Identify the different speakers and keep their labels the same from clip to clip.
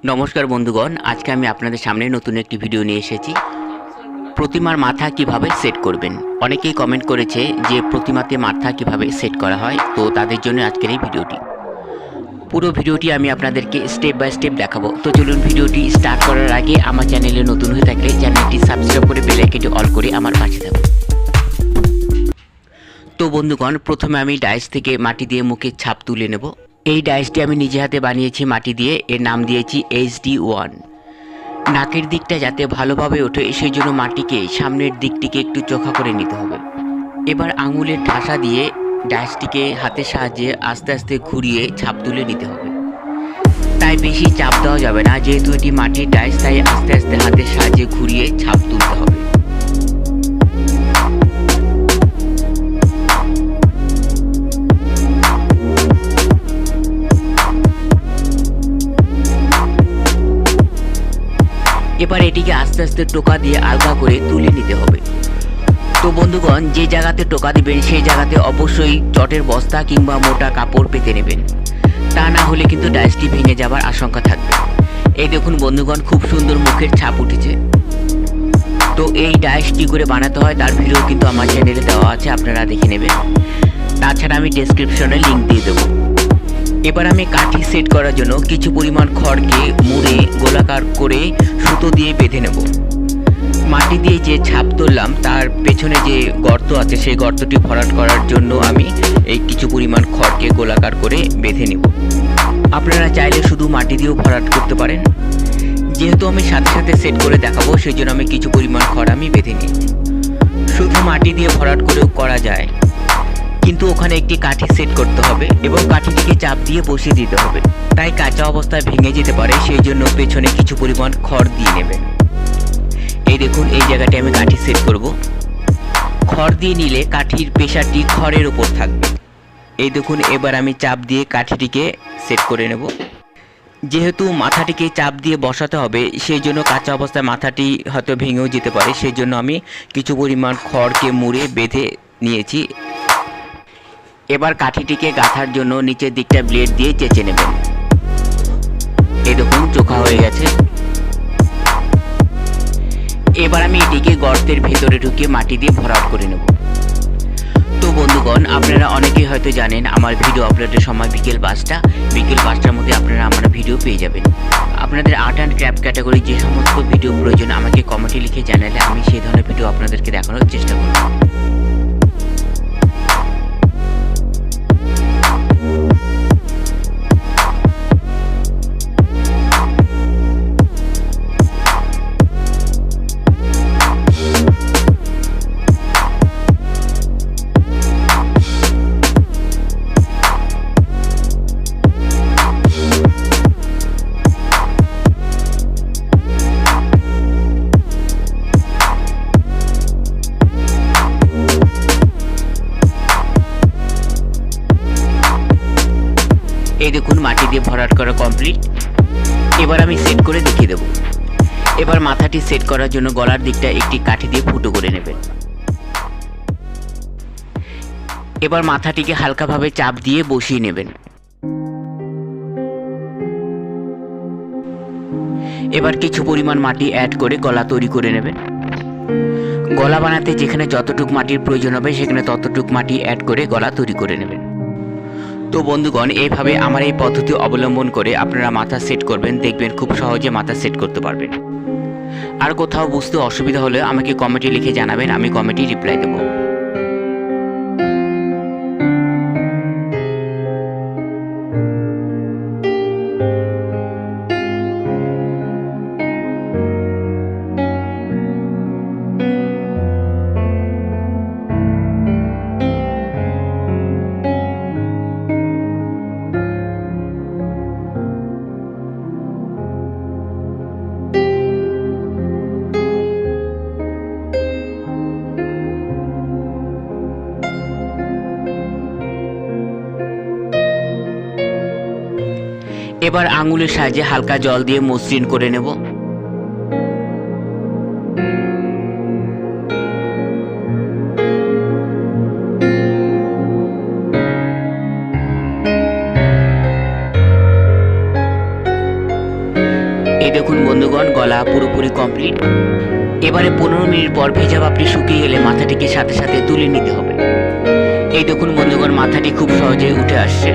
Speaker 1: नमस्कार बंधुगण, आज के आमी आपनादेर सामने नतून एकटी भिडियो निये एसेछि। प्रतिमार माथा किभाबे सेट करबेन। अनेकेई कमेंट करेছে যে प्रतिमाते माथा किभाबे सेट करा হয়, तो तादेर জন্য आजकेर এই ভিডিওটি। পুরো ভিডিওটি আমি আপনাদেরকে স্টেপ বাই স্টেপ দেখাবো। তো চলুন ভিডিওটি স্টার্ট করার আগে আমার চ্যানেলে নতুন হয়ে থাকলে চ্যানেলটি সাবস্ক্রাইব করে বেল আইকনটি অল করে আমার পাশে থাকুন। তো বন্ধুগণ, প্রথমে আমি ডাইস থেকে মাটি দিয়ে মুখের ছাপ তুলে নেব। এই ডাইসটি আমি নিজে হাতে বানিয়েছি মাটি দিয়ে, এর নাম দিয়েছি HD1। নাকের দিকটা যাতে ভালোভাবে ওঠে সেই জন্য মাটিকে সামনের দিকটিকে একটু চোখা করে নিতে হবে। এবার আঙুলের ঠাসা দিয়ে ডাইসটিকে হাতের সাহায্যে আস্তে আস্তে ঘুরিয়ে ছাপ তুলে নিতে হবে। তাই বেশি চাপ দেওয়া যাবে না, যেহেতু এটি মাটির ডাইস তাই আস্তে আস্তে হাতের সাহায্যে ঘুরিয়ে ছাপ তুলতে হবে। এবার এটিকে আস্তে আস্তে টোকা দিয়ে আলগা করে তুলে নিতে হবে। তো বন্ধুগণ, যে জায়গাতে টোকা দিবেন সেই জায়গাতে অবশ্যই চটের বস্তা কিংবা মোটা কাপড় পেতে নেবেন, তা না হলে কিন্তু ডাইসটি ভেঙে যাবার আশঙ্কা থাকবে। এই দেখুন বন্ধুগণ, খুব সুন্দর মুখের ছাপ উঠেছে। তো এই ডাইস কী করে বানাতে হয় তার ভিডিও কিন্তু আমার চ্যানেলে দেওয়া আছে, আপনারা দেখে নেবেন। তাছাড়া আমি ডেসক্রিপশনে লিঙ্ক দিয়ে দেবো। এবার আমি কাঠি সেট করার জন্য কিছু পরিমাণ খড়কে মুড়ে গোলাকার করে সুতো দিয়ে বেঁধে নেব। মাটি দিয়ে যে ছাপ তুললাম তার পেছনে যে গর্ত আছে সেই গর্তটি ভরাট করার জন্য আমি এই কিছু পরিমাণ খড়কে গোলাকার করে বেঁধে নেব। আপনারা চাইলে শুধু মাটি দিয়েও ভরাট করতে পারেন। যেহেতু আমি সাথে সাথে সেট করে দেখাবো সেই জন্য আমি কিছু পরিমাণ খড় আমি বেঁধে নিয়েছি। শুধু মাটি দিয়ে ভরাট করেও করা যায়, কিন্তু ওখানে একটি কাঠি সেট করতে হবে এবং কাঠিটিকে চাপ দিয়ে বসিয়ে দিতে হবে, তাই কাঁচা অবস্থায় ভেঙে যেতে পারে, সেই জন্য পেছনে কিছু পরিমাণ খড় দিয়ে নেবেন। এই দেখুন, এই জায়গাটি আমি কাঠি সেট করব। খড় দিয়ে নিলে কাঠির প্রেসারটি খড়ের উপর থাকবে। এই দেখুন, এবার আমি চাপ দিয়ে কাঠিটিকে সেট করে নেব। যেহেতু মাথাটিকে চাপ দিয়ে বসাতে হবে সেই জন্য কাঁচা অবস্থায় মাথাটি হয়তো ভেঙেও যেতে পারে, সেই জন্য আমি কিছু পরিমাণ খড়কে মুড়ে বেঁধে নিয়েছি। এবার কাঠিটিকে গাঁথার জন্য নিচের দিকটা ব্লেড দিয়ে চেঁচে নেবেন। এই দেখুন, চোখা হয়ে গেছে। এবার আমি এটিকে গর্তের ভেতরে ঢুকিয়ে মাটি দিয়ে ভরাট করে নেব। তো বন্ধুগণ, আপনারা অনেকেই হয়তো জানেন আমার ভিডিও আপলোডের সময় বিকেল 5টা, বিকেল 5টার মধ্যে আপনারা আমার ভিডিও পেয়ে যাবেন। আপনাদের আর্ট অ্যান্ড ক্রাফট ক্যাটাগরি যে সমস্ত ভিডিও প্রয়োজন আমাকে কমেন্টে লিখে জানালে আমি সেই ধরনের ভিডিও আপনাদেরকে দেখানোর চেষ্টা করব। এই দেখুন, মাটি দিয়ে ভরাট করা কমপ্লিট। এবার আমি সেট করে দেখিয়ে দেব। এবার মাথাটি সেট করার জন্য গলার দিকটা একটি কাঠি দিয়ে ফুটো করে নেবেন। এবার মাথাটিকে হালকাভাবে চাপ দিয়ে বসিয়ে নেবেন। এবার কিছু পরিমাণ মাটি অ্যাড করে গলা তৈরি করে নেবেন। গলা বানাতে যেখানে যতটুক মাটির প্রয়োজন হবে সেখানে ততটুক মাটি অ্যাড করে গলা তৈরি করে নেবেন। তো বন্ধুগণ, এইভাবে আমার এই পদ্ধতি অবলম্বন করে আপনারা মাথা সেট করবেন, দেখবেন খুব সহজে মাথা সেট করতে পারবেন। আর কোথাও বুঝতে অসুবিধা হলে আমাকে কমেন্টে লিখে জানাবেন, আমি কমেন্টে রিপ্লাই দেবো। এবার আঙুলের সাহায্যে হালকা জল দিয়ে মসৃণ করে নেব। এই দেখুন বন্ধুগণ, গলা পুরোপুরি কমপ্লিট। এবারে 15 মিনিট পর ভেজা পাপড়ি শুকিয়ে গেলে মাথাটিকে সাথে সাথে তুলে নিতে হবে। এই দেখুন বন্ধুগণ, মাথাটি খুব সহজেই উঠে আসছে।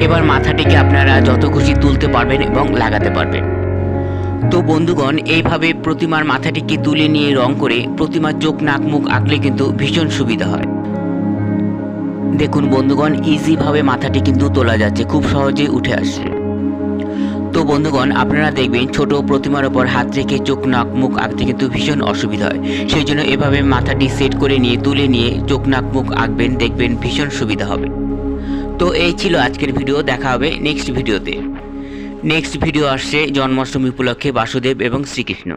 Speaker 1: এবার মাথাটিকে আপনারা যত খুশি তুলতে পারবেন এবং লাগাতে পারবেন। তো বন্ধুগণ, এইভাবে প্রতিমার মাথাটিকে তুলে নিয়ে রং করে প্রতিমার চোখ নাক মুখ আঁকলে কিন্তু ভীষণ সুবিধা হয়। দেখুন বন্ধুগণ, ইজিভাবে মাথাটি কিন্তু তোলা যাচ্ছে, খুব সহজেই উঠে আসছে। তো বন্ধুগণ, আপনারা দেখবেন ছোট প্রতিমার ওপর হাত রেখে চোখ নাক মুখ আঁকতে কিন্তু ভীষণ অসুবিধা হয়। সেই জন্য এভাবে মাথাটি সেট করে নিয়ে তুলে নিয়ে চোখ নাক মুখ আঁকবেন, দেখবেন ভীষণ সুবিধা হবে। তো এই ছিল আজকের ভিডিও, দেখা হবে নেক্সট ভিডিওতে। নেক্সট ভিডিও আসছে জন্মাষ্টমী উপলক্ষে বাসুদেব এবং শ্রীকৃষ্ণ।